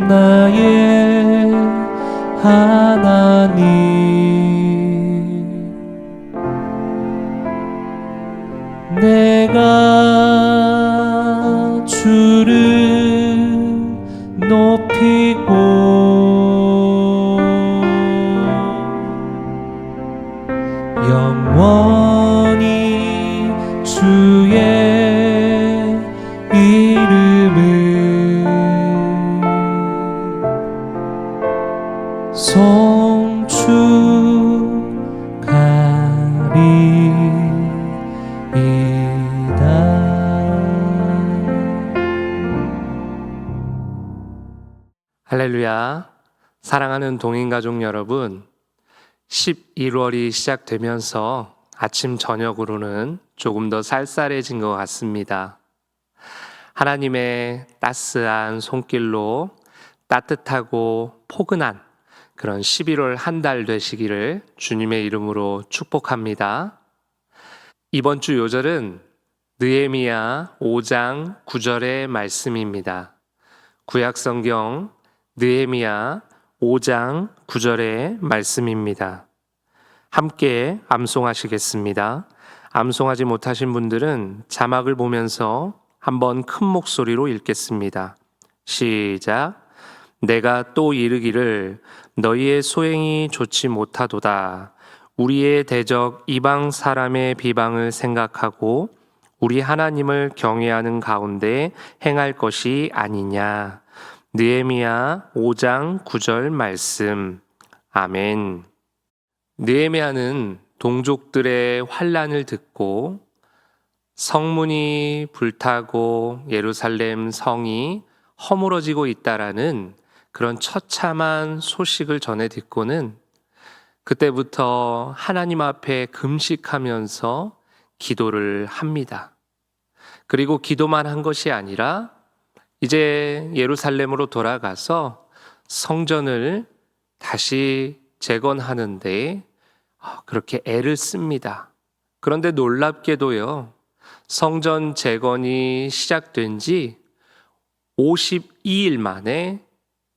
나의 하나님, 내가 주를 높이고 영원히 주의 이름을 송축하리이다. 할렐루야. 사랑하는 동행가족 여러분, 11월이 시작되면서 아침 저녁으로는 조금 더 쌀쌀해진 것 같습니다. 하나님의 따스한 손길로 따뜻하고 포근한 그런 11월 한 달 되시기를 주님의 이름으로 축복합니다. 이번 주 요절은 느헤미야 5장 9절의 말씀입니다. 구약성경 느헤미야 5장 9절의 말씀입니다. 함께 암송하시겠습니다. 암송하지 못하신 분들은 자막을 보면서 한번 큰 목소리로 읽겠습니다. 시작. 내가 또 이르기를 너희의 소행이 좋지 못하도다. 우리의 대적 이방 사람의 비방을 생각하고 우리 하나님을 경외하는 가운데 행할 것이 아니냐. 느헤미야 5장 9절 말씀. 아멘. 느헤미야는 동족들의 환난을 듣고 성문이 불타고 예루살렘 성이 허물어지고 있다라는 그런 처참한 소식을 전해 듣고는 그때부터 하나님 앞에 금식하면서 기도를 합니다. 그리고 기도만 한 것이 아니라 이제 예루살렘으로 돌아가서 성전을 다시 재건하는데 그렇게 애를 씁니다. 그런데 놀랍게도요, 성전 재건이 시작된 지 52일 만에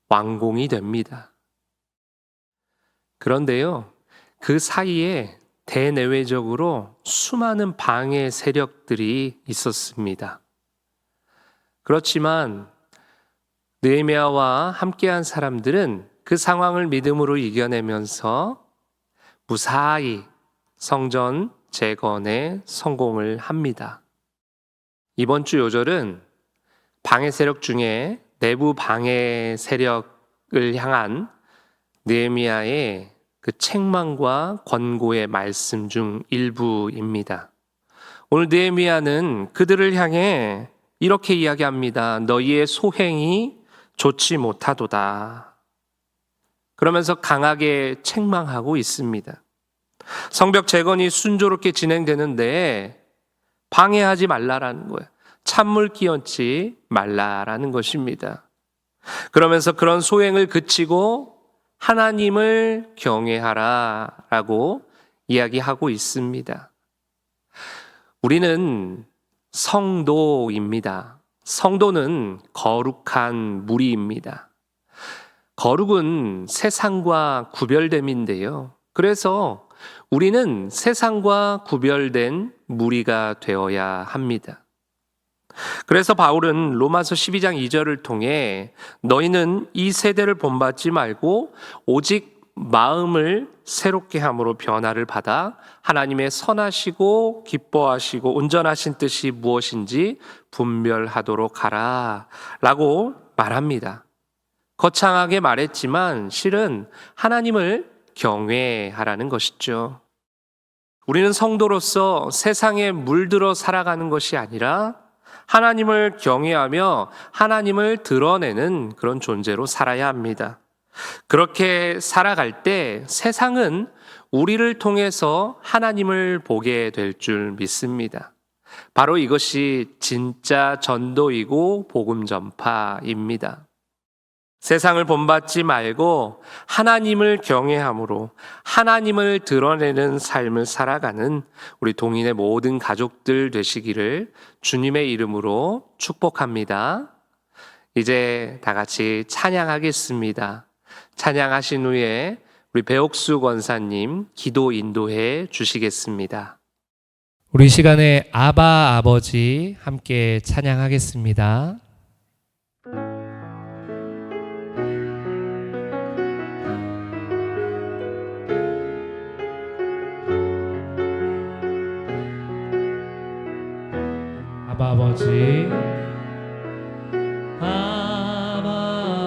완공이 됩니다. 그런데요, 그 사이에 대내외적으로 수많은 방해 세력들이 있었습니다. 그렇지만 느헤미야와 함께한 사람들은 그 상황을 믿음으로 이겨내면서 무사히 성전 재건에 성공을 합니다. 이번 주 요절은 방해 세력 중에 내부 방해 세력을 향한 느헤미야의 그 책망과 권고의 말씀 중 일부입니다. 오늘 느헤미야는 그들을 향해 이렇게 이야기합니다. 너희의 소행이 좋지 못하도다. 그러면서 강하게 책망하고 있습니다. 성벽 재건이 순조롭게 진행되는데 방해하지 말라라는 거예요. 찬물 끼얹지 말라라는 것입니다. 그러면서 그런 소행을 그치고 하나님을 경외하라라고 이야기하고 있습니다. 우리는 성도입니다. 성도는 거룩한 무리입니다. 거룩은 세상과 구별됨인데요. 그래서 우리는 세상과 구별된 무리가 되어야 합니다. 그래서 바울은 로마서 12장 2절을 통해 너희는 이 세대를 본받지 말고 오직 마음을 새롭게 함으로 변화를 받아 하나님의 선하시고 기뻐하시고 온전하신 뜻이 무엇인지 분별하도록 하라 라고 말합니다. 거창하게 말했지만 실은 하나님을 경외하라는 것이죠. 우리는 성도로서 세상에 물들어 살아가는 것이 아니라 하나님을 경외하며 하나님을 드러내는 그런 존재로 살아야 합니다. 그렇게 살아갈 때 세상은 우리를 통해서 하나님을 보게 될 줄 믿습니다. 바로 이것이 진짜 전도이고 복음 전파입니다. 세상을 본받지 말고 하나님을 경외함으로 하나님을 드러내는 삶을 살아가는 우리 동인의 모든 가족들 되시기를 주님의 이름으로 축복합니다. 이제 다 같이 찬양하겠습니다. 찬양하신 후에 우리 배옥수 권사님 기도 인도해 주시겠습니다. 우리 시간에 아바 아버지 함께 찬양하겠습니다. 아바 아버지, 아바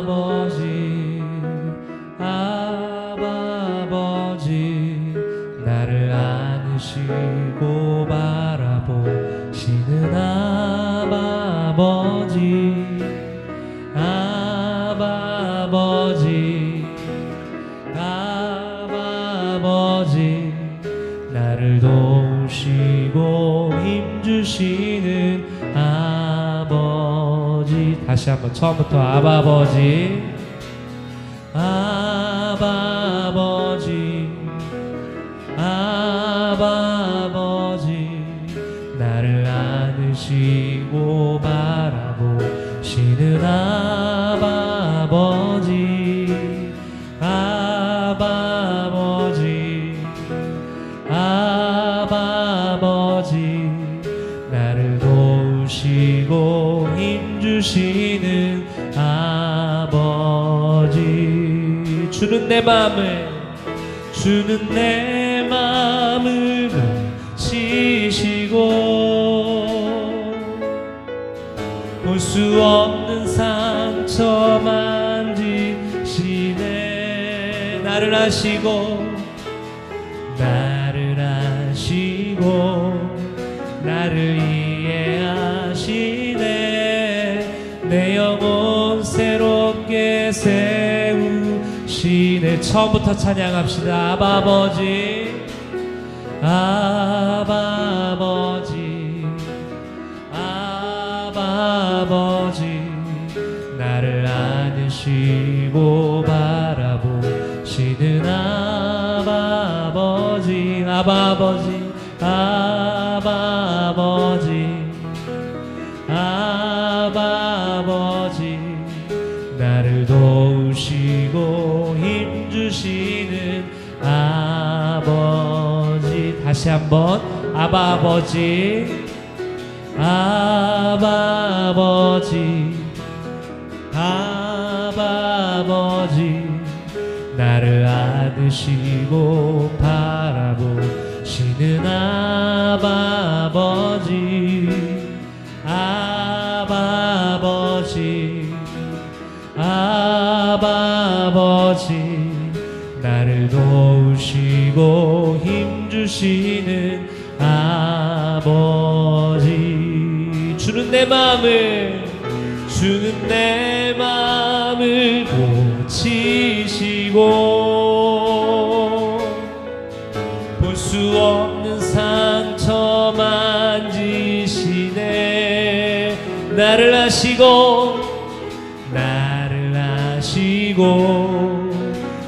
아버지, 아바 아버지, 나를 안으시고 바라보시는 아바 아버지, 아바 아버지, 아바 아버지, 나를 도우시고 힘주시는 아버지. 다시 한번 처음부터 아바 아버지, 아바 아버지, 아바 아버지, 나를 안으시고 바라보시는 아바 아버지, 아바 아버지, 아바 아버지, 나를 도우시고 힘주시는 아버지. 주는 내 맘을 고치시고 볼 수 없는 상처 만지시네. 나를 아시고 나를 이해하시네. 내 영혼 새롭게 세우시네. 처음부터 찬양합시다. 아바 아버지, 아바 아버지, 아바 아버지, 나를 안으시고 바라보시는 아바 아버지, 아바 아버지, 아바 아버지, 아바 아버지, 나를 도우시고 힘주시는 아버지. 다시 한번 아바 아버지, 아바 아버지, 아바 아버지, 나를 안으시고 바라보시는 아바 아버지, 아바 아버지, 아바 아버지, 나를 도우시고 힘주시는 아버지. 주는 내 마음을 고치시고 볼 수 없는 상처 만지시네. 나를 아시고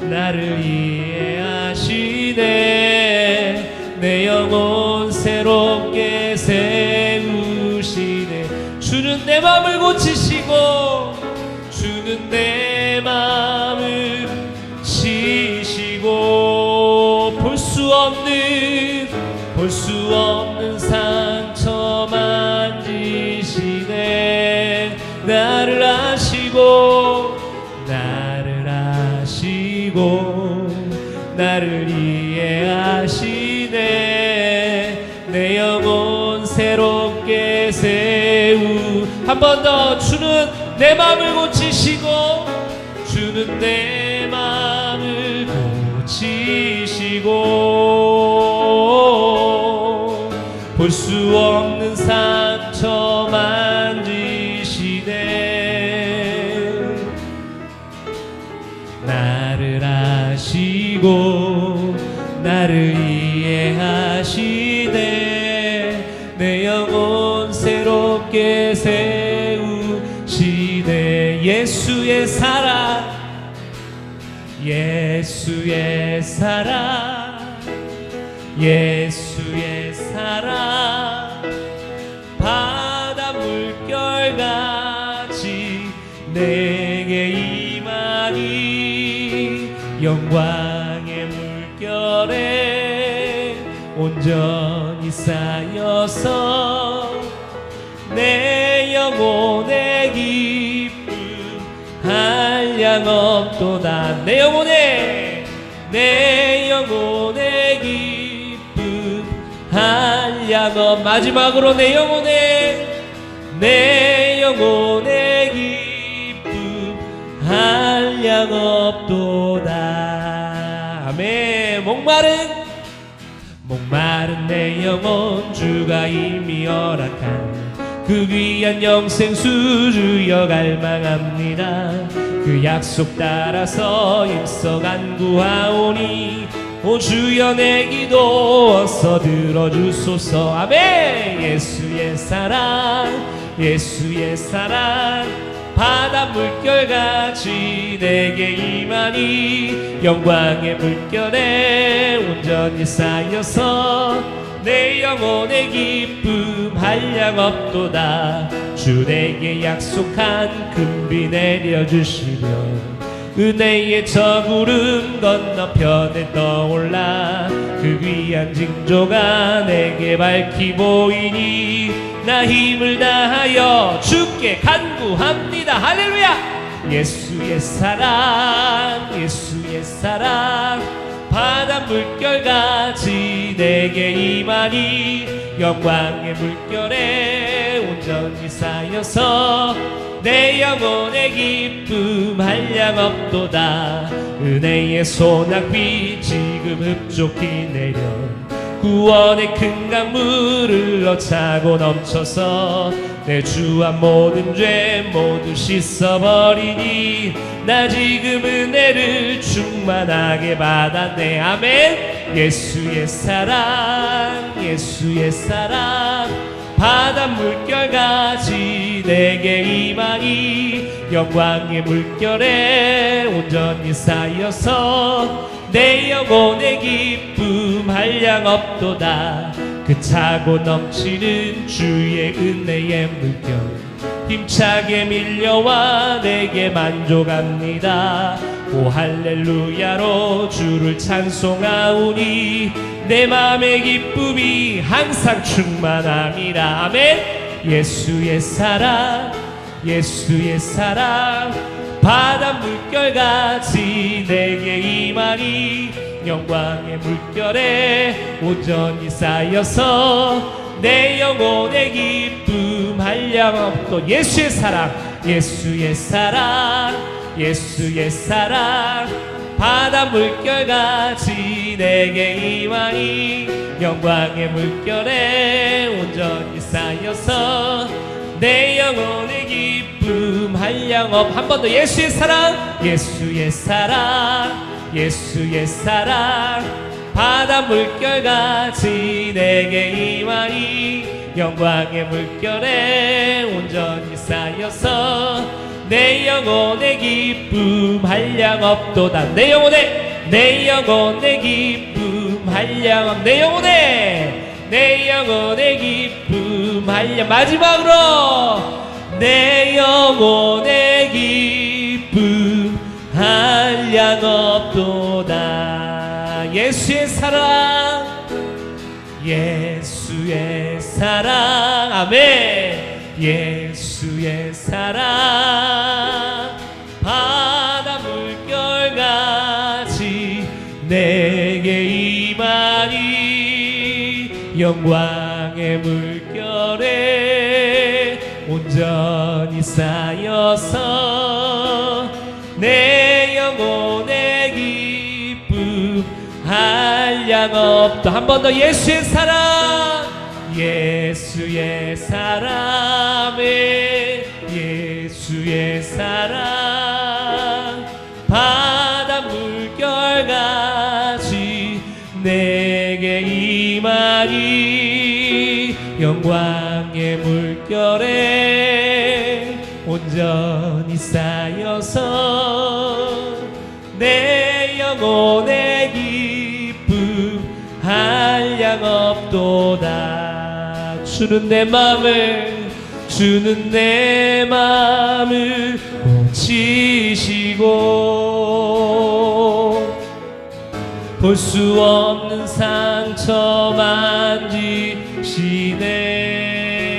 나를 이해하시네. 내 영혼 새롭게 세우시네. 주는 내 마음을 고치시고 볼 수 없는 상처 만지시네. 나를 아시고 나를 이해하시네. 내 영혼 새롭게 한 번 더. 주는 내 마음을 고치시고 주는 내 마음을 고치시고 볼 수 없는 상처 만지시네. 나를 아시고 나를 이해하시네. 내 영혼 새롭게 세우시네. 예수의 사랑, 예수의 사랑, 예수의 사랑, 바다 물결같이 내 내게 임하니 영광의 물결에 온전히 쌓여서 내 영혼의 기쁨 한량없도다. 내 영혼의 기쁨 한량없. 마지막으로 내 영혼의 기쁨 한량없도다. 아멘. 목마른 내 영혼 주가 이미 허락한 그 귀한 영생수 주여 갈망합니다. 그 약속 따라서 일서 간구하오니 오 주여 내 기도 어서 들어주소서. 아멘. 예수의 사랑 바다 물결같이 내게 임하니 영광의 물결에 온전히 쌓여서 내 영혼의 기쁨 한량없도다. 주 내게 약속한 금비 내려주시면 은혜의 저 구름 건너편에 떠올라 그 귀한 징조가 내게 밝히 보이니 나 힘을 다하여 주께 간구합니다. 할렐루야. 예수의 사랑 바다 물결같이 내게 임하니 영광의 물결에 온전히 쌓여서 내 영혼의 기쁨 한량없도다. 은혜의 소낙비 지금 흡족히 내려 구원의 큰 강물을 넣차고 넘쳐서 내 주와 모든 죄 모두 씻어버리니 나 지금 은혜를 충만하게 받았네. 아멘. 예수의 사랑 바다 물결같이 내게 임하니 영광의 물결에 온전히 쌓여서 내 영혼의 기쁨 한량없도다. 그 차고 넘치는 주의 은혜의 물결 힘차게 밀려와 내게 만족합니다. 오 할렐루야로 주를 찬송하오니 내 맘의 기쁨이 항상 충만함이라. 아멘. 예수의 사랑 바다 물결같이 내게 임하니 영광의 물결에 온전히 쌓여서 내 영혼의 기쁨 한량없도. 예수의 사랑 바다 물결같이 내게 임하니 영광의 물결에 온전히 쌓여서 내 영혼의 기쁨 한량없. 한 번 더. 예수의 사랑 바다 물결같이 내게 임하니 영광의 물결에 온전히 쌓여서 내 영혼의 기쁨 한량없도다. 내 영혼의 기쁨 한량없. 내 영혼의 기쁨 한량. 마지막으로 내 영혼의 기쁨 한량없도다. 예수의 사랑 아멘. 예수의 사랑 바다 물결같이 내게 임하니 영광의 물결에 온전히 쌓여서 내 영혼의 기쁨 한량없다. 한 번 더. 예수의 사랑 예수의 사랑 바다 물결같이 내게 임하니 영광의 물결에 온전히 쌓여서 내 영혼의 기쁨 한량없도다. 주는 내 맘을 고치시고 볼 수 없는 상처 만지시네.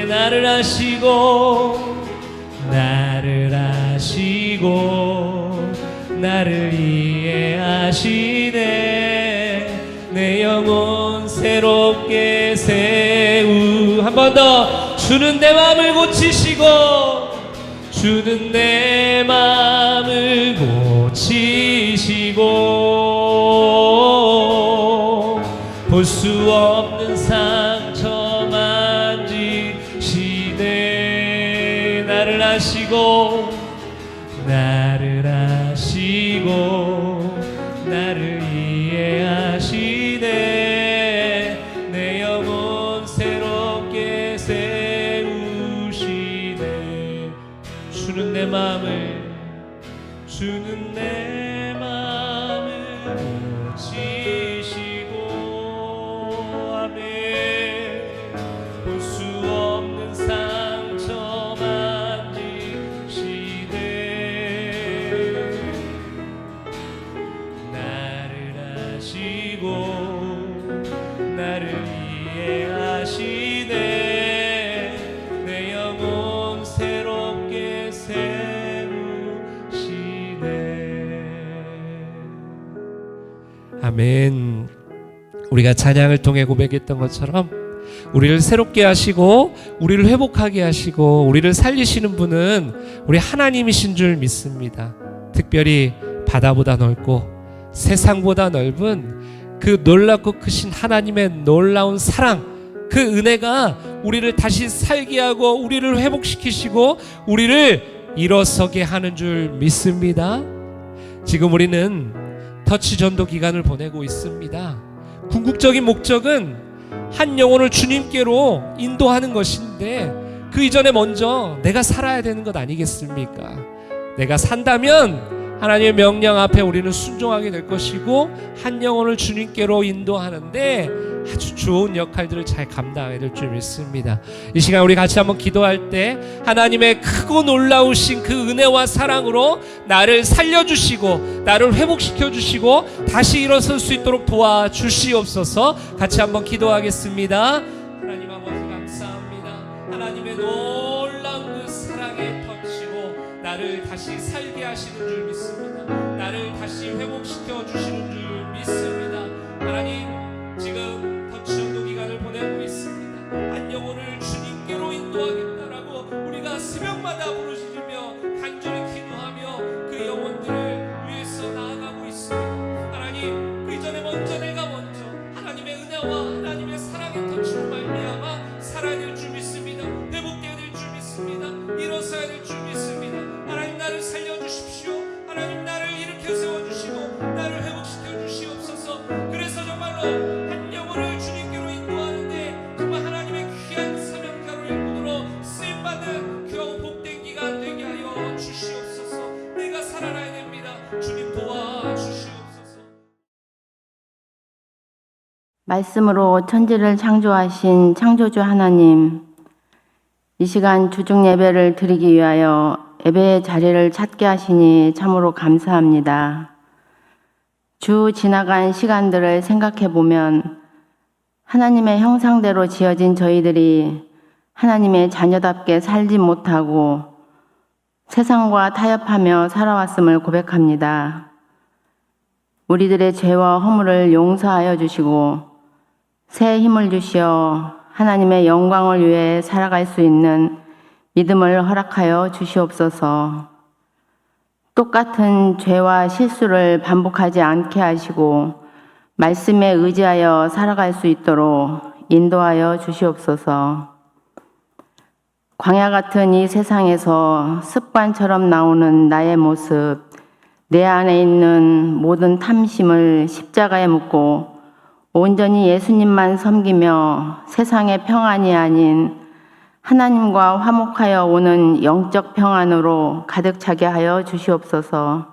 나를 아시고 나를 이해하시네. 내 영혼 새롭게 한 번 더. 주는 내 마음을 고치시고 주는 내 마음을 고치시고 볼 수 없는 상처 만지시네. 나를 아시고 나를 이해하시네. 내 영혼 새롭게 세우시네. 주는 내 마음을 고치시고 아멘. 볼 수 없는 상처 만지시네. 나를 아시고 나를 이해하시네. 내 영혼 새롭게 세우시네. 아멘. 우리가 찬양을 통해 고백했던 것처럼 우리를 새롭게 하시고 우리를 회복하게 하시고 우리를 살리시는 분은 우리 하나님이신 줄 믿습니다. 특별히 바다보다 넓고 세상보다 넓은 그 놀랍고 크신 하나님의 놀라운 사랑, 그 은혜가 우리를 다시 살게 하고 우리를 회복시키시고 우리를 일어서게 하는 줄 믿습니다. 지금 우리는 터치 전도 기간을 보내고 있습니다. 궁극적인 목적은 한 영혼을 주님께로 인도하는 것인데 그 이전에 먼저 내가 살아야 되는 것 아니겠습니까? 내가 산다면 하나님의 명령 앞에 우리는 순종하게 될 것이고 한 영혼을 주님께로 인도하는데 아주 좋은 역할들을 잘 감당하게 될 줄 믿습니다. 이 시간 우리 같이 한번 기도할 때 하나님의 크고 놀라우신 그 은혜와 사랑으로 나를 살려주시고 나를 회복시켜주시고 다시 일어설 수 있도록 도와주시옵소서. 같이 한번 기도하겠습니다. 하나님 아버지 감사합니다. 하나님의 놀라운 그 사랑의 터치로 나를 다시 살게 하시는 줄 믿습니다. 나를 다시 회복시켜 주시는 줄 믿습니다. 하나님, 지금 터치 전도 기간을 보내고 있습니다. 한 영혼을 주님께로 인도하겠다라고 우리가 새벽마다 부르짖으며 간절히 기도하며 그 영혼들을 위해서 나아가고 있습니다. 하나님, 그 이전에 먼저 내가 먼저 하나님의 은혜와 하나님의 사랑의 터치로 말미암아 살아야 될 줄 믿습니다. 회복되어야 될 줄 믿습니다. 일어서야 될 줄 믿습니다. 하나님, 나를 살려주십시오. 하나님, 나를 일으켜 세워주시고 나를 회복시켜 주시옵소서. 그래서 정말로 한 영혼을 주님께로 인도하는데 정말 하나님의 귀한 사명자로 일꾼으로 쓰임받는 귀하고 복된 기간 되게 하여 주시옵소서. 내가 살아나야 됩니다. 주님 도와주시옵소서. 말씀으로 천지를 창조하신 창조주 하나님, 이 시간 주중 예배를 드리기 위하여 예배의 자리를 찾게 하시니 참으로 감사합니다. 주 지나간 시간들을 생각해 보면 하나님의 형상대로 지어진 저희들이 하나님의 자녀답게 살지 못하고 세상과 타협하며 살아왔음을 고백합니다. 우리들의 죄와 허물을 용서하여 주시고 새 힘을 주시어 하나님의 영광을 위해 살아갈 수 있는 믿음을 허락하여 주시옵소서. 똑같은 죄와 실수를 반복하지 않게 하시고 말씀에 의지하여 살아갈 수 있도록 인도하여 주시옵소서. 광야 같은 이 세상에서 습관처럼 나오는 나의 모습, 내 안에 있는 모든 탐심을 십자가에 묻고 온전히 예수님만 섬기며 세상의 평안이 아닌 하나님과 화목하여 오는 영적 평안으로 가득 차게 하여 주시옵소서.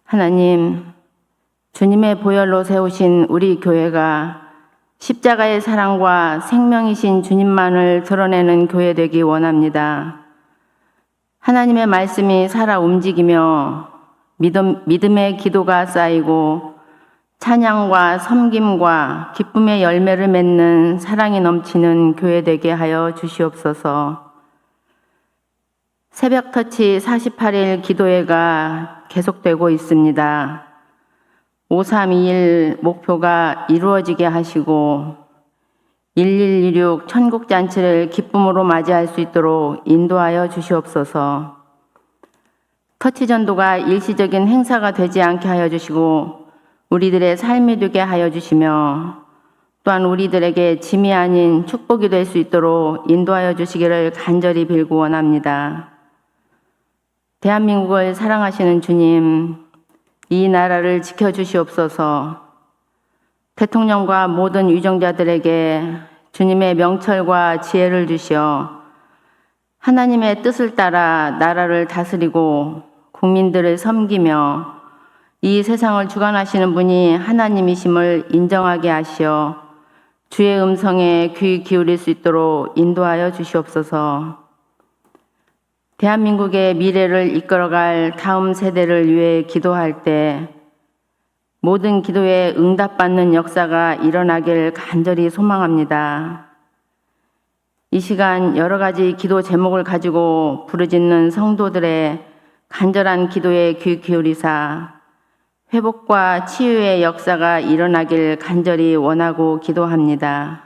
하나님, 주님의 보혈로 세우신 우리 교회가 십자가의 사랑과 생명이신 주님만을 드러내는 교회 되기 원합니다. 하나님의 말씀이 살아 움직이며 믿음의 기도가 쌓이고 찬양과 섬김과 기쁨의 열매를 맺는 사랑이 넘치는 교회 되게 하여 주시옵소서. 새벽 터치 48일 기도회가 계속되고 있습니다. 5321 목표가 이루어지게 하시고 1126 천국잔치를 기쁨으로 맞이할 수 있도록 인도하여 주시옵소서. 터치전도가 일시적인 행사가 되지 않게 하여 주시고 우리들의 삶이 되게 하여 주시며 또한 우리들에게 짐이 아닌 축복이 될 수 있도록 인도하여 주시기를 간절히 빌고 원합니다. 대한민국을 사랑하시는 주님, 이 나라를 지켜주시옵소서. 대통령과 모든 위정자들에게 주님의 명철과 지혜를 주시어 하나님의 뜻을 따라 나라를 다스리고 국민들을 섬기며 이 세상을 주관하시는 분이 하나님이심을 인정하게 하시어 주의 음성에 귀 기울일 수 있도록 인도하여 주시옵소서. 대한민국의 미래를 이끌어갈 다음 세대를 위해 기도할 때 모든 기도에 응답받는 역사가 일어나길 간절히 소망합니다. 이 시간 여러 가지 기도 제목을 가지고 부르짖는 성도들의 간절한 기도에 귀 기울이사 회복과 치유의 역사가 일어나길 간절히 원하고 기도합니다.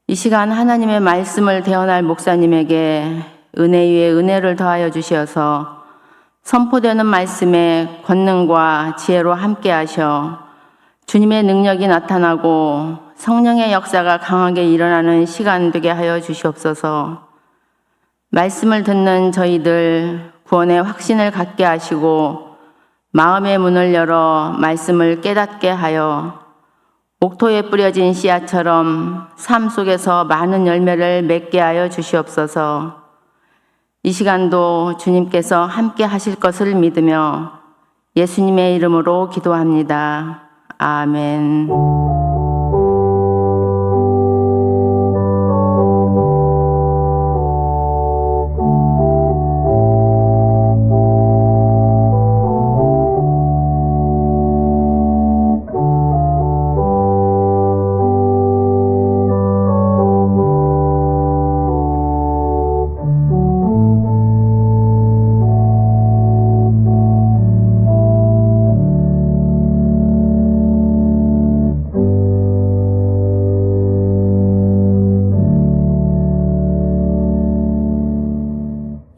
이 시간 하나님의 말씀을 대언할 목사님에게 은혜 위에 은혜를 더하여 주시어서 선포되는 말씀에 권능과 지혜로 함께 하셔 주님의 능력이 나타나고 성령의 역사가 강하게 일어나는 시간 되게 하여 주시옵소서. 말씀을 듣는 저희들 구원의 확신을 갖게 하시고 마음의 문을 열어 말씀을 깨닫게 하여 옥토에 뿌려진 씨앗처럼 삶 속에서 많은 열매를 맺게 하여 주시옵소서. 이 시간도 주님께서 함께 하실 것을 믿으며 예수님의 이름으로 기도합니다. 아멘.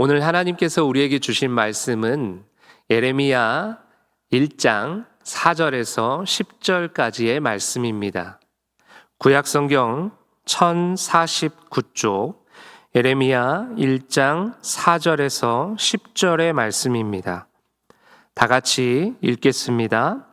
오늘 하나님께서 우리에게 주신 말씀은 예레미야 1장 4절에서 10절까지의 말씀입니다. 구약성경 1049쪽 예레미야 1장 4절에서 10절의 말씀입니다. 다 같이 읽겠습니다.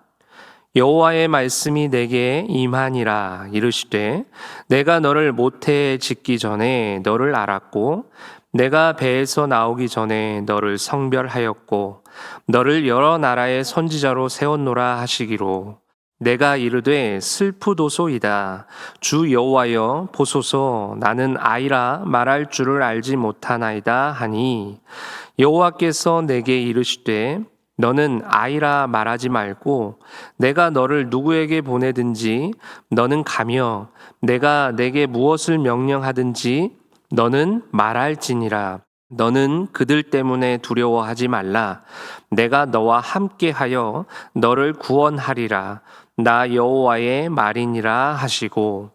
여호와의 말씀이 내게 임하니라. 이르시되 내가 너를 모태에 짓기 전에 너를 알았고 내가 배에서 나오기 전에 너를 성별하였고 너를 여러 나라의 선지자로 세웠노라 하시기로 내가 이르되 슬프도소이다. 주 여호와여 보소서 나는 아이라 말할 줄을 알지 못하나이다 하니 여호와께서 내게 이르시되 너는 아이라 말하지 말고 내가 너를 누구에게 보내든지 너는 가며 내가 내게 무엇을 명령하든지 너는 말할지니라. 너는 그들 때문에 두려워하지 말라. 내가 너와 함께하여 너를 구원하리라. 나 여호와의 말이니라 하시고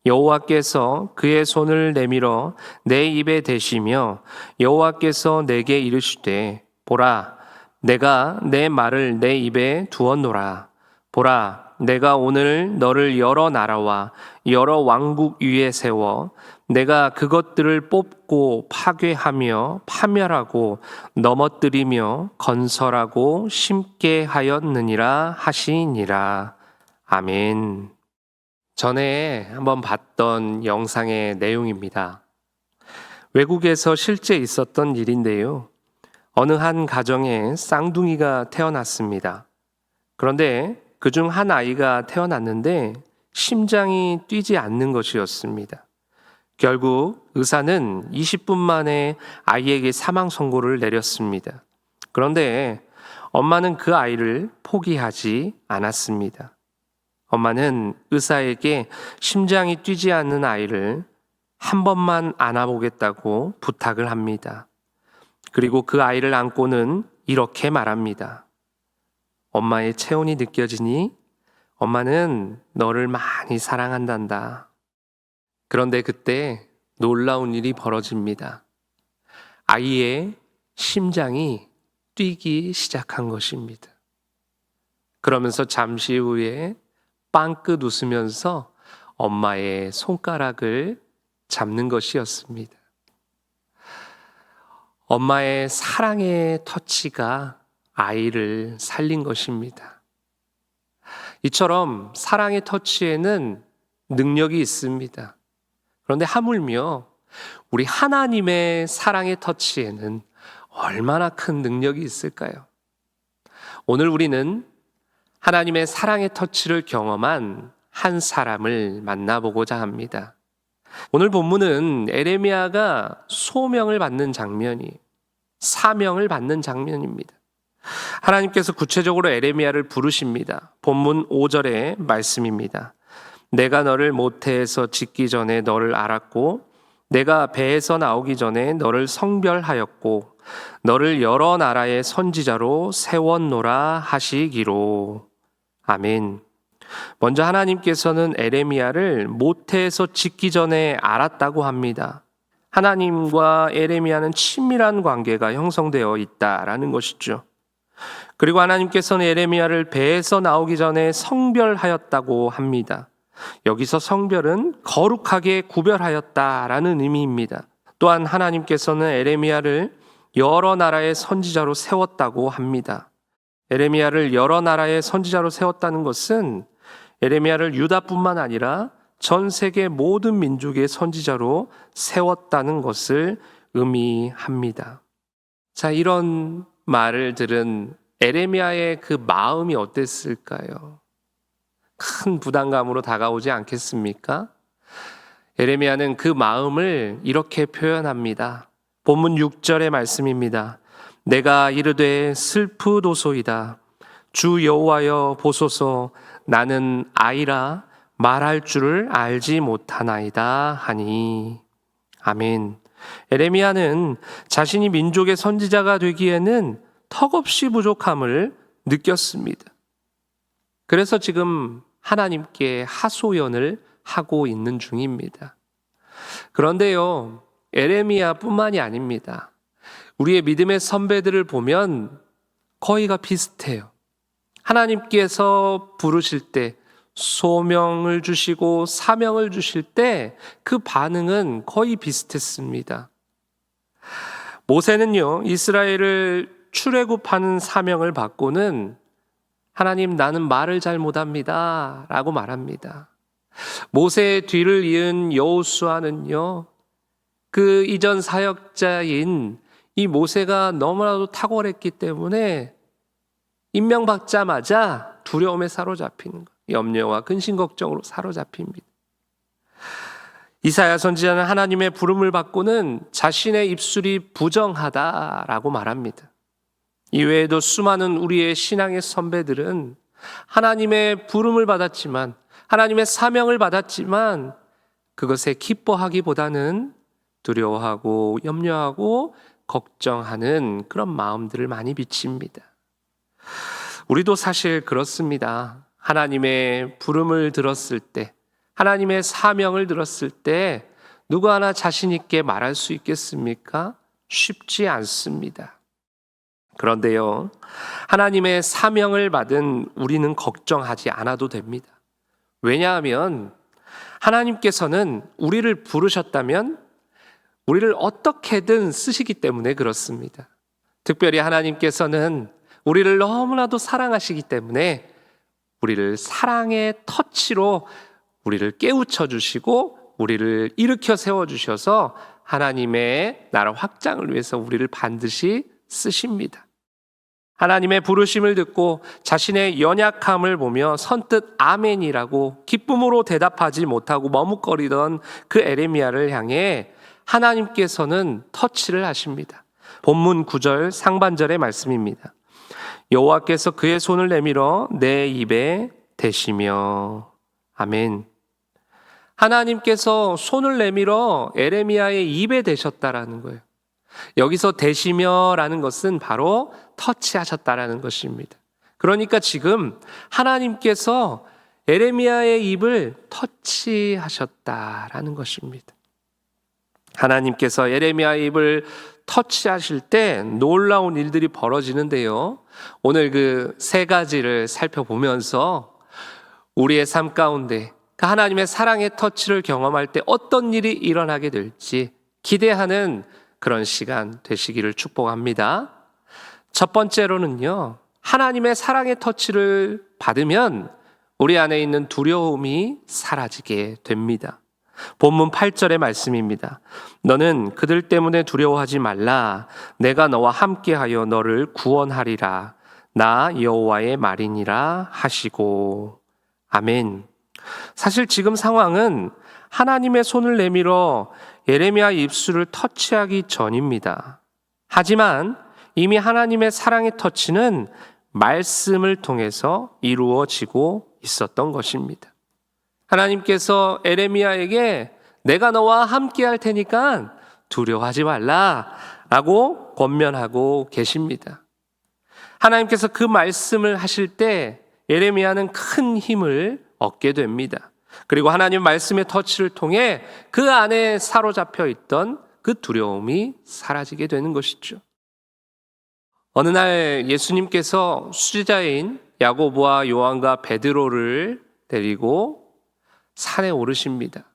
여호와께서 그의 손을 내밀어 내 입에 대시며 여호와께서 내게 이르시되 보라 내가 내 말을 내 입에 두었노라. 보라 내가 오늘 너를 여러 나라와 여러 왕국 위에 세워 내가 그것들을 뽑고 파괴하며 파멸하고 넘어뜨리며 건설하고 심게 하였느니라 하시니라. 아멘. 전에 한번 봤던 영상의 내용입니다. 외국에서 실제 있었던 일인데요. 어느 한 가정에 쌍둥이가 태어났습니다. 그런데 그중 한 아이가 태어났는데 심장이 뛰지 않는 것이었습니다. 결국 의사는 20분 만에 아이에게 사망 선고를 내렸습니다. 그런데 엄마는 그 아이를 포기하지 않았습니다. 엄마는 의사에게 심장이 뛰지 않는 아이를 한 번만 안아보겠다고 부탁을 합니다. 그리고 그 아이를 안고는 이렇게 말합니다. 엄마의 체온이 느껴지니 엄마는 너를 많이 사랑한단다. 그런데 그때 놀라운 일이 벌어집니다. 아이의 심장이 뛰기 시작한 것입니다. 그러면서 잠시 후에 빵긋 웃으면서 엄마의 손가락을 잡는 것이었습니다. 엄마의 사랑의 터치가 아이를 살린 것입니다. 이처럼 사랑의 터치에는 능력이 있습니다. 그런데 하물며 우리 하나님의 사랑의 터치에는 얼마나 큰 능력이 있을까요? 오늘 우리는 하나님의 사랑의 터치를 경험한 한 사람을 만나보고자 합니다. 오늘 본문은 에레미야가 소명을 받는 장면이, 사명을 받는 장면입니다. 하나님께서 구체적으로 에레미야를 부르십니다. 본문 5절의 말씀입니다. 내가 너를 모태에서 짓기 전에 너를 알았고 내가 배에서 나오기 전에 너를 성별하였고 너를 여러 나라의 선지자로 세웠노라 하시기로. 아멘. 먼저 하나님께서는 에레미야를 모태에서 짓기 전에 알았다고 합니다. 하나님과 에레미야는 친밀한 관계가 형성되어 있다라는 것이죠. 그리고 하나님께서는 에레미야를 배에서 나오기 전에 성별하였다고 합니다. 여기서 성별은 거룩하게 구별하였다라는 의미입니다. 또한 하나님께서는 에레미야를 여러 나라의 선지자로 세웠다고 합니다. 에레미야를 여러 나라의 선지자로 세웠다는 것은 에레미야를 유다뿐만 아니라 전 세계 모든 민족의 선지자로 세웠다는 것을 의미합니다. 자, 이런 말을 들은 에레미야의 그 마음이 어땠을까요? 큰 부담감으로 다가오지 않겠습니까? 에레미야는 그 마음을 이렇게 표현합니다. 본문 6절의 말씀입니다. 내가 이르되 슬프도소이다. 주 여호와여 보소서 나는 아이라 말할 줄을 알지 못하나이다 하니. 아멘. 에레미야는 자신이 민족의 선지자가 되기에는 턱없이 부족함을 느꼈습니다. 그래서 지금 하나님께 하소연을 하고 있는 중입니다. 그런데요, 에레미야뿐만이 아닙니다. 우리의 믿음의 선배들을 보면 거의가 비슷해요. 하나님께서 부르실 때, 소명을 주시고 사명을 주실 때 그 반응은 거의 비슷했습니다. 모세는요, 이스라엘을 출애굽하는 사명을 받고는 하나님, 나는 말을 잘 못합니다 라고 말합니다. 모세의 뒤를 이은 여호수아는요, 그 이전 사역자인 이 모세가 너무나도 탁월했기 때문에 임명받자마자 두려움에 사로잡히는 거예요. 염려와 근심 걱정으로 사로잡힙니다. 이사야 선지자는 하나님의 부름을 받고는 자신의 입술이 부정하다라고 말합니다. 이외에도 수많은 우리의 신앙의 선배들은 하나님의 부름을 받았지만, 하나님의 사명을 받았지만 그것에 기뻐하기보다는 두려워하고 염려하고 걱정하는 그런 마음들을 많이 비칩니다. 우리도 사실 그렇습니다. 하나님의 부름을 들었을 때, 하나님의 사명을 들었을 때 누구 하나 자신 있게 말할 수 있겠습니까? 쉽지 않습니다. 그런데요, 하나님의 사명을 받은 우리는 걱정하지 않아도 됩니다. 왜냐하면 하나님께서는 우리를 부르셨다면 우리를 어떻게든 쓰시기 때문에 그렇습니다. 특별히 하나님께서는 우리를 너무나도 사랑하시기 때문에 우리를 사랑의 터치로 우리를 깨우쳐 주시고 우리를 일으켜 세워주셔서 하나님의 나라 확장을 위해서 우리를 반드시 쓰십니다. 하나님의 부르심을 듣고 자신의 연약함을 보며 선뜻 아멘이라고 기쁨으로 대답하지 못하고 머뭇거리던 그 에레미야를 향해 하나님께서는 터치를 하십니다. 본문 9절 상반절의 말씀입니다. 여호와께서 그의 손을 내밀어 내 입에 대시며. 아멘. 하나님께서 손을 내밀어 에레미야의 입에 대셨다라는 거예요. 여기서 대시며라는 것은 바로 터치하셨다라는 것입니다. 그러니까 지금 하나님께서 에레미야의 입을 터치하셨다라는 것입니다. 하나님께서 에레미야의 입을 터치하실 때 놀라운 일들이 벌어지는데요. 오늘 그 세 가지를 살펴보면서 우리의 삶 가운데 그 하나님의 사랑의 터치를 경험할 때 어떤 일이 일어나게 될지 기대하는 그런 시간 되시기를 축복합니다. 첫 번째로는요, 하나님의 사랑의 터치를 받으면 우리 안에 있는 두려움이 사라지게 됩니다. 본문 8절의 말씀입니다. 너는 그들 때문에 두려워하지 말라. 내가 너와 함께하여 너를 구원하리라. 나 여호와의 말이니라 하시고. 아멘. 사실 지금 상황은 하나님의 손을 내밀어 예레미야 입술을 터치하기 전입니다. 하지만 이미 하나님의 사랑의 터치는 말씀을 통해서 이루어지고 있었던 것입니다. 하나님께서 에레미야에게 내가 너와 함께 할 테니까 두려워하지 말라 라고 권면하고 계십니다. 하나님께서 그 말씀을 하실 때 예레미야는 큰 힘을 얻게 됩니다. 그리고 하나님 말씀의 터치를 통해 그 안에 사로잡혀 있던 그 두려움이 사라지게 되는 것이죠. 어느 날 예수님께서 수제자인 야고보와 요한과 베드로를 데리고 산에 오르십니다.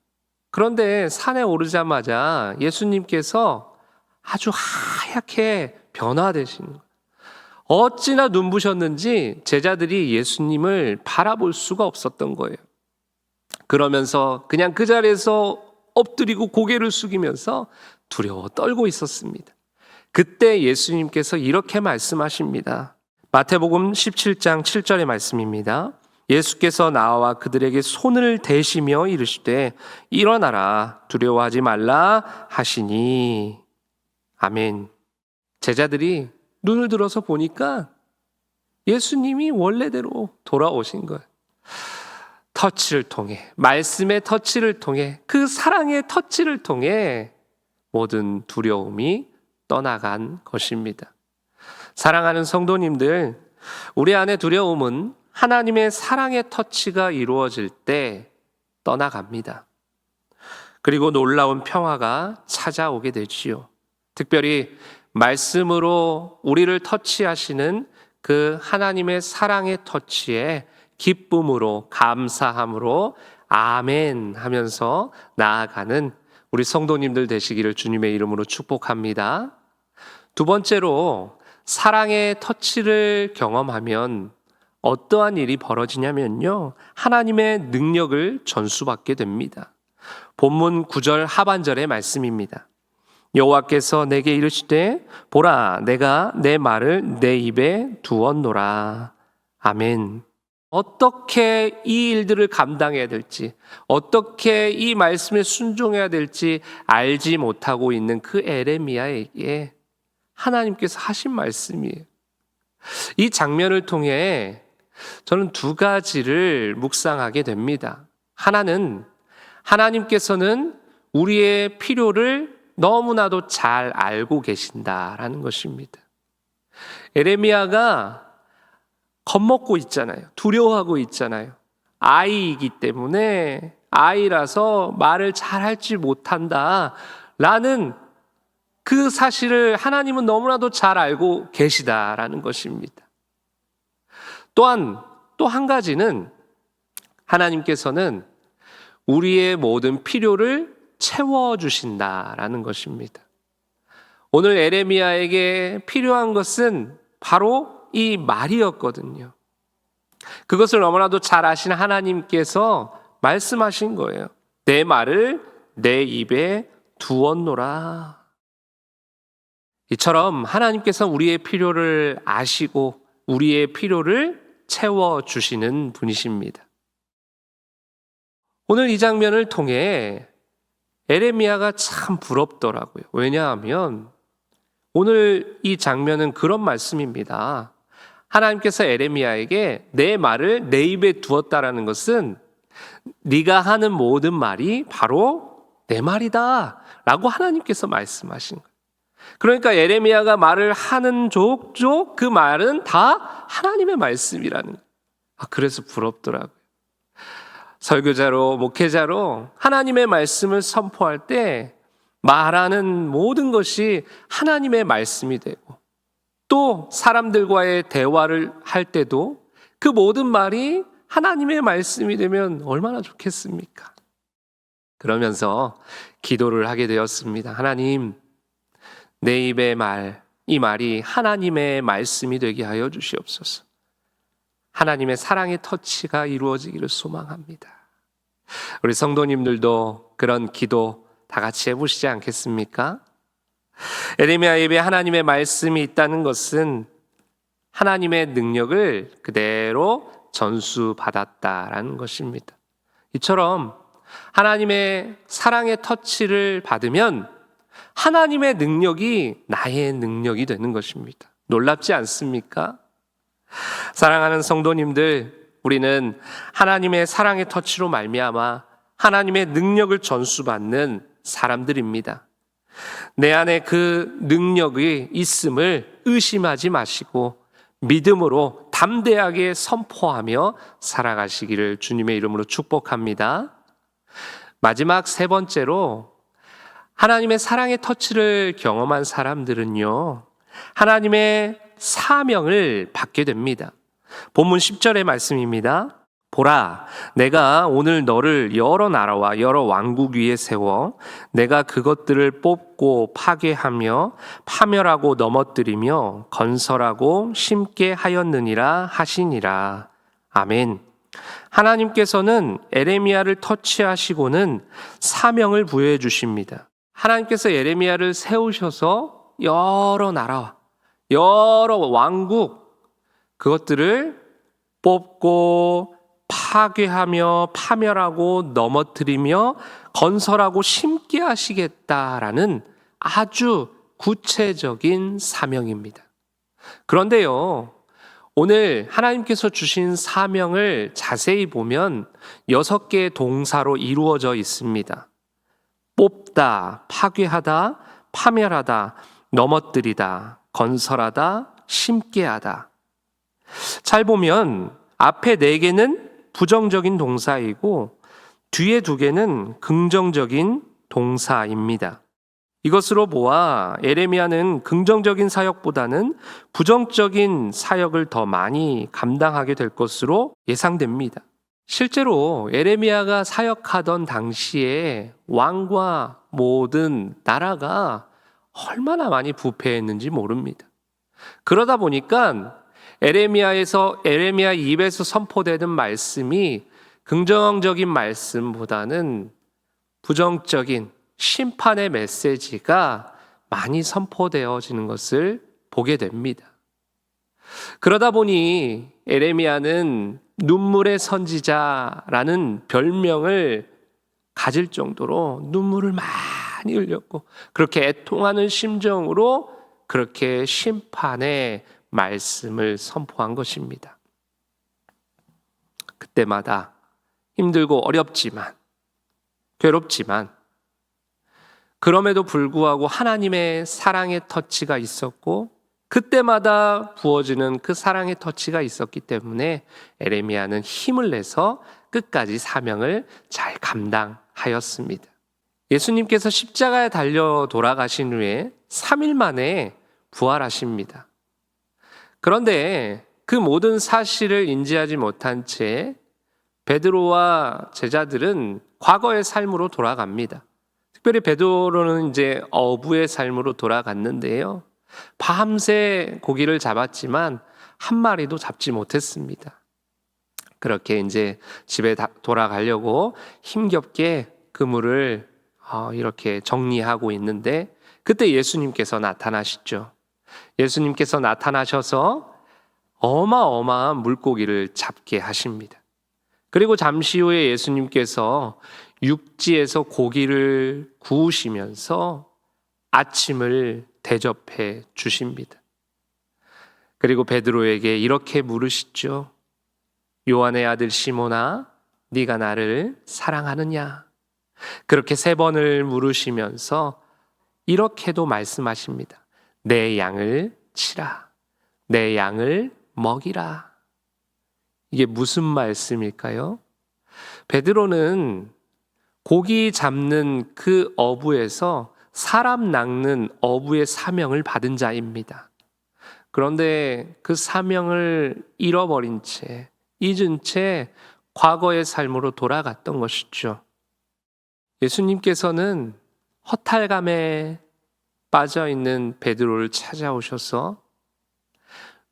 그런데 산에 오르자마자 예수님께서 아주 하얗게 변화되시는 거예요. 어찌나 눈부셨는지 제자들이 예수님을 바라볼 수가 없었던 거예요. 그러면서 그냥 그 자리에서 엎드리고 고개를 숙이면서 두려워 떨고 있었습니다. 그때 예수님께서 이렇게 말씀하십니다. 마태복음 17장 7절의 말씀입니다. 예수께서 나와 그들에게 손을 대시며 이르시되 일어나라 두려워하지 말라 하시니. 아멘. 제자들이 눈을 들어서 보니까 예수님이 원래대로 돌아오신 거예요. 터치를 통해, 말씀의 터치를 통해, 그 사랑의 터치를 통해 모든 두려움이 떠나간 것입니다. 사랑하는 성도님들, 우리 안의 두려움은 하나님의 사랑의 터치가 이루어질 때 떠나갑니다. 그리고 놀라운 평화가 찾아오게 되지요. 특별히 말씀으로 우리를 터치하시는 그 하나님의 사랑의 터치에 기쁨으로 감사함으로 아멘 하면서 나아가는 우리 성도님들 되시기를 주님의 이름으로 축복합니다. 두 번째로 사랑의 터치를 경험하면 어떠한 일이 벌어지냐면요, 하나님의 능력을 전수받게 됩니다. 본문 9절 하반절의 말씀입니다. 여호와께서 내게 이르시되 보라 내가 내 말을 내 입에 두었노라. 아멘. 어떻게 이 일들을 감당해야 될지, 어떻게 이 말씀에 순종해야 될지 알지 못하고 있는 그 에레미야에게 하나님께서 하신 말씀이에요. 이 장면을 통해 저는 두 가지를 묵상하게 됩니다. 하나는 하나님께서는 우리의 필요를 너무나도 잘 알고 계신다라는 것입니다. 에레미야가 겁먹고 있잖아요. 두려워하고 있잖아요. 아이이기 때문에 아이라서 말을 잘 할지 못한다라는 그 사실을 하나님은 너무나도 잘 알고 계시다라는 것입니다. 또한 또 한 가지는 하나님께서는 우리의 모든 필요를 채워주신다라는 것입니다. 오늘 에레미야에게 필요한 것은 바로 이 말이었거든요. 그것을 너무나도 잘 아시는 하나님께서 말씀하신 거예요. 내 말을 내 입에 두었노라. 이처럼 하나님께서 우리의 필요를 아시고 우리의 필요를 채워주시는 분이십니다. 오늘 이 장면을 통해 에레미야가 참 부럽더라고요. 왜냐하면 오늘 이 장면은 그런 말씀입니다. 하나님께서 에레미야에게 내 말을 내 입에 두었다라는 것은 네가 하는 모든 말이 바로 내 말이다 라고 하나님께서 말씀하신 거예요. 그러니까 에레미야가 말을 하는 족족 그 말은 다 하나님의 말씀이라는 거예요. 그래서 부럽더라고요. 설교자로 목회자로 하나님의 말씀을 선포할 때 말하는 모든 것이 하나님의 말씀이 되고 또 사람들과의 대화를 할 때도 그 모든 말이 하나님의 말씀이 되면 얼마나 좋겠습니까? 그러면서 기도를 하게 되었습니다. 하나님, 내 입의 말, 이 말이 하나님의 말씀이 되게 하여 주시옵소서. 하나님의 사랑의 터치가 이루어지기를 소망합니다. 우리 성도님들도 그런 기도 다 같이 해보시지 않겠습니까? 에레미야 입에 하나님의 말씀이 있다는 것은 하나님의 능력을 그대로 전수받았다라는 것입니다. 이처럼 하나님의 사랑의 터치를 받으면 하나님의 능력이 나의 능력이 되는 것입니다. 놀랍지 않습니까? 사랑하는 성도님들, 우리는 하나님의 사랑의 터치로 말미암아 하나님의 능력을 전수받는 사람들입니다. 내 안에 그 능력이 있음을 의심하지 마시고 믿음으로 담대하게 선포하며 살아가시기를 주님의 이름으로 축복합니다. 마지막 세 번째로 하나님의 사랑의 터치를 경험한 사람들은요, 하나님의 사명을 받게 됩니다. 본문 10절의 말씀입니다. 보라, 내가 오늘 너를 여러 나라와 여러 왕국 위에 세워 내가 그것들을 뽑고 파괴하며 파멸하고 넘어뜨리며 건설하고 심게 하였느니라 하시니라. 아멘. 하나님께서는 에레미야를 터치하시고는 사명을 부여해 주십니다. 하나님께서 에레미야를 세우셔서 여러 나라와 여러 왕국 그것들을 뽑고 파괴하며 파멸하고 넘어뜨리며 건설하고 심게 하시겠다라는 아주 구체적인 사명입니다. 그런데요, 오늘 하나님께서 주신 사명을 자세히 보면 6개의 동사로 이루어져 있습니다. 뽑다, 파괴하다, 파멸하다, 넘어뜨리다, 건설하다, 심게 하다. 잘 보면 앞에 4개는 부정적인 동사이고 뒤에 2개는 긍정적인 동사입니다. 이것으로 보아 에레미야는 긍정적인 사역보다는 부정적인 사역을 더 많이 감당하게 될 것으로 예상됩니다. 실제로 에레미야가 사역하던 당시에 왕과 모든 나라가 얼마나 많이 부패했는지 모릅니다. 그러다 보니까 에레미야 입에서 선포되는 말씀이 긍정적인 말씀보다는 부정적인 심판의 메시지가 많이 선포되어지는 것을 보게 됩니다. 그러다 보니 에레미야는 눈물의 선지자라는 별명을 가질 정도로 눈물을 많이 흘렸고 그렇게 애통하는 심정으로 그렇게 심판의 말씀을 선포한 것입니다. 그때마다 힘들고 어렵지만 괴롭지만 그럼에도 불구하고 하나님의 사랑의 터치가 있었고 그때마다 부어지는 그 사랑의 터치가 있었기 때문에 에레미야는 힘을 내서 끝까지 사명을 잘 감당하였습니다. 예수님께서 십자가에 달려 돌아가신 후에 3일 만에 부활하십니다. 그런데 그 모든 사실을 인지하지 못한 채 베드로와 제자들은 과거의 삶으로 돌아갑니다. 특별히 베드로는 이제 어부의 삶으로 돌아갔는데요. 밤새 고기를 잡았지만 한 마리도 잡지 못했습니다. 그렇게 이제 집에 돌아가려고 힘겹게 그물을 이렇게 정리하고 있는데 그때 예수님께서 나타나시죠. 예수님께서 나타나셔서 어마어마한 물고기를 잡게 하십니다. 그리고 잠시 후에 예수님께서 육지에서 고기를 구우시면서 아침을 대접해 주십니다. 그리고 베드로에게 이렇게 물으시죠. 요한의 아들 시몬아, 네가 나를 사랑하느냐? 그렇게 3번을 물으시면서 이렇게도 말씀하십니다. 내 양을 치라. 내 양을 먹이라. 이게 무슨 말씀일까요? 베드로는 고기 잡는 그 어부에서 사람 낚는 어부의 사명을 받은 자입니다. 그런데 그 사명을 잃어버린 채, 잊은 채 과거의 삶으로 돌아갔던 것이죠. 예수님께서는 허탈감에 빠져있는 베드로를 찾아오셔서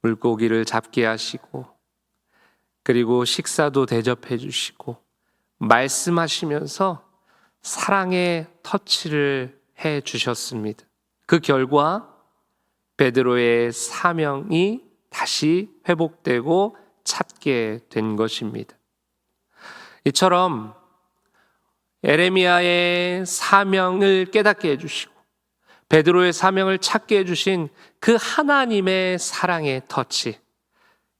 물고기를 잡게 하시고 그리고 식사도 대접해 주시고 말씀하시면서 사랑의 터치를 해 주셨습니다. 그 결과 베드로의 사명이 다시 회복되고 찾게 된 것입니다. 이처럼 에레미야의 사명을 깨닫게 해주시고 베드로의 사명을 찾게 해주신 그 하나님의 사랑의 터치,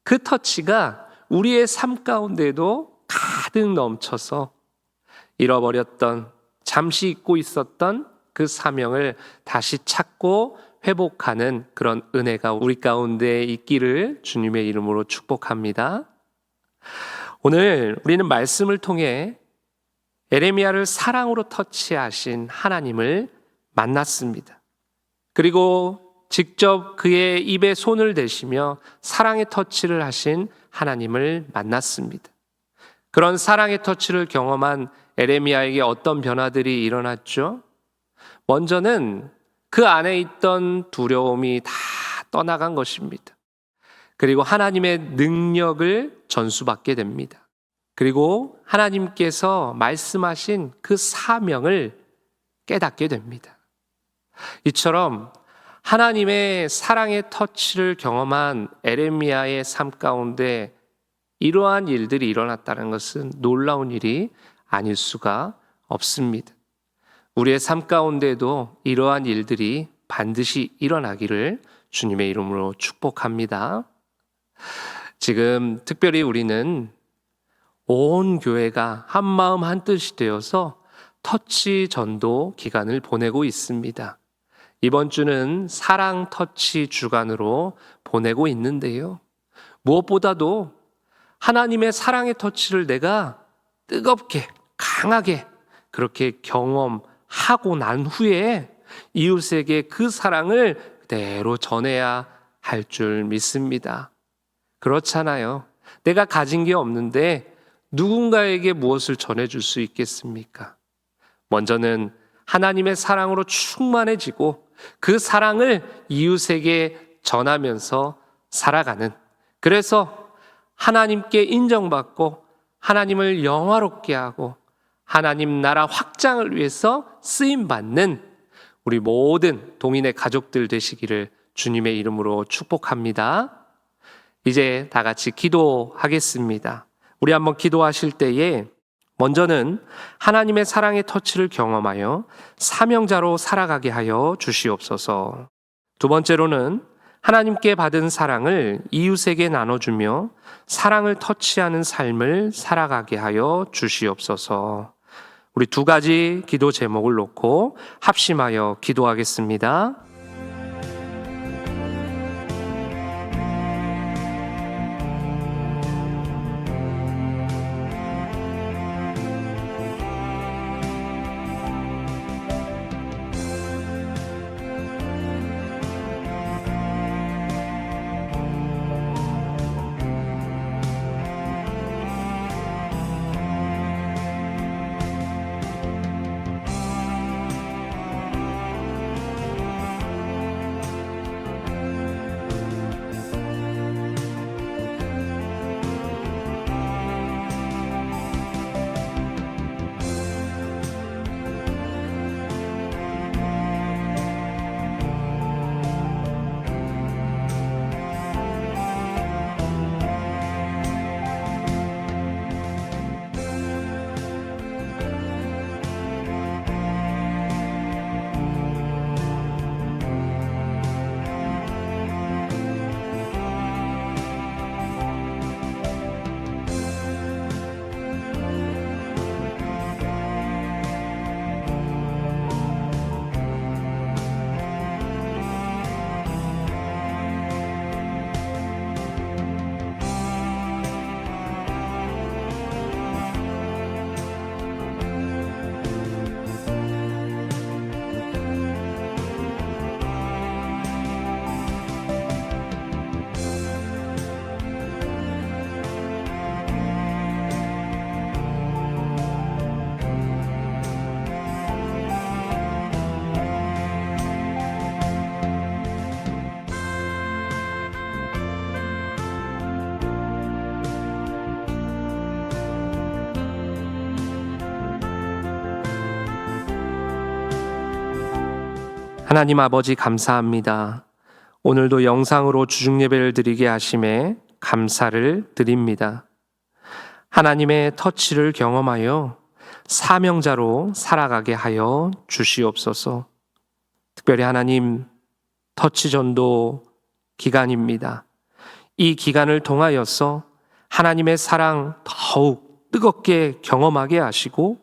그 터치가 우리의 삶 가운데도 가득 넘쳐서 잃어버렸던, 잠시 잊고 있었던 그 사명을 다시 찾고 회복하는 그런 은혜가 우리 가운데 있기를 주님의 이름으로 축복합니다. 오늘 우리는 말씀을 통해 에레미야를 사랑으로 터치하신 하나님을 만났습니다. 그리고 직접 그의 입에 손을 대시며 사랑의 터치를 하신 하나님을 만났습니다. 그런 사랑의 터치를 경험한 에레미야에게 어떤 변화들이 일어났죠? 먼저는 그 안에 있던 두려움이 다 떠나간 것입니다. 그리고 하나님의 능력을 전수받게 됩니다. 그리고 하나님께서 말씀하신 그 사명을 깨닫게 됩니다. 이처럼 하나님의 사랑의 터치를 경험한 에레미야의 삶 가운데 이러한 일들이 일어났다는 것은 놀라운 일이 아닐 수가 없습니다. 우리의 삶 가운데도 이러한 일들이 반드시 일어나기를 주님의 이름으로 축복합니다. 지금 특별히 우리는 온 교회가 한마음 한뜻이 되어서 터치 전도 기간을 보내고 있습니다. 이번 주는 사랑 터치 주간으로 보내고 있는데요. 무엇보다도 하나님의 사랑의 터치를 내가 뜨겁게, 강하게 그렇게 경험하고 난 후에 이웃에게 그 사랑을 그대로 전해야 할 줄 믿습니다. 그렇잖아요. 내가 가진 게 없는데 누군가에게 무엇을 전해줄 수 있겠습니까? 먼저는 하나님의 사랑으로 충만해지고 그 사랑을 이웃에게 전하면서 살아가는, 그래서 하나님께 인정받고 하나님을 영화롭게 하고 하나님 나라 확장을 위해서 쓰임받는 우리 모든 동인의 가족들 되시기를 주님의 이름으로 축복합니다. 이제 다 같이 기도하겠습니다. 우리 한번 기도하실 때에 먼저는 하나님의 사랑의 터치를 경험하여 사명자로 살아가게 하여 주시옵소서. 두 번째로는 하나님께 받은 사랑을 이웃에게 나눠주며 사랑을 터치하는 삶을 살아가게 하여 주시옵소서. 우리 두 가지 기도 제목을 놓고 합심하여 기도하겠습니다. 하나님 아버지 감사합니다. 오늘도 영상으로 주중예배를 드리게 하심에 감사를 드립니다. 하나님의 터치를 경험하여 사명자로 살아가게 하여 주시옵소서. 특별히 하나님, 터치 전도 기간입니다. 이 기간을 통하여서 하나님의 사랑 더욱 뜨겁게 경험하게 하시고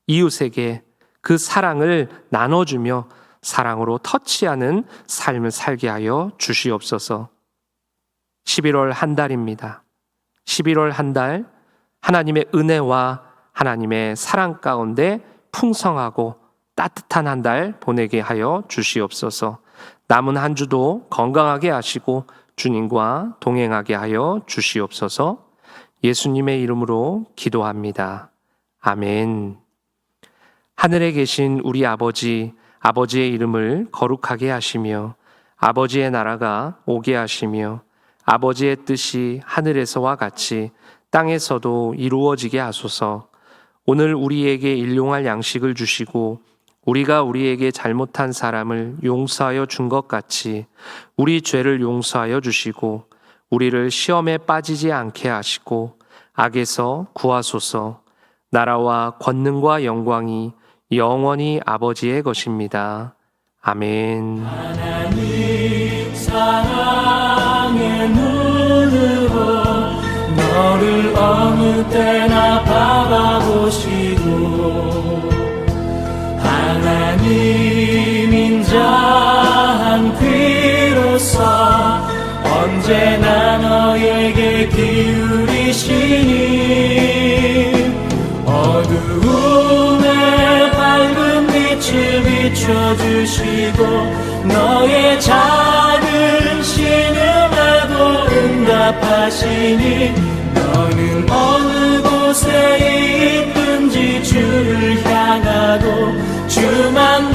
이웃에게 그 사랑을 나눠주며 사랑으로 터치하는 삶을 살게 하여 주시옵소서. 11월 한 달입니다. 11월 한 달 하나님의 은혜와 하나님의 사랑 가운데 풍성하고 따뜻한 한 달 보내게 하여 주시옵소서. 남은 한 주도 건강하게 하시고 주님과 동행하게 하여 주시옵소서. 예수님의 이름으로 기도합니다. 아멘. 하늘에 계신 우리 아버지, 아버지의 이름을 거룩하게 하시며 아버지의 나라가 오게 하시며 아버지의 뜻이 하늘에서와 같이 땅에서도 이루어지게 하소서. 오늘 우리에게 일용할 양식을 주시고 우리가 우리에게 잘못한 사람을 용서하여 준 것 같이 우리 죄를 용서하여 주시고 우리를 시험에 빠지지 않게 하시고 악에서 구하소서. 나라와 권능과 영광이 영원히 아버지의 것입니다. 아멘. 하나님 사랑의 눈으로 너를 어느 때나 바라보시고 하나님 인자한 귀로서 언제나 너에게 기울이시니 어두움에 밝은 빛을 비춰주시고 너의 작은 신음에도 응답하시니 너는 어느 곳에 있든지 주를 향하고 주만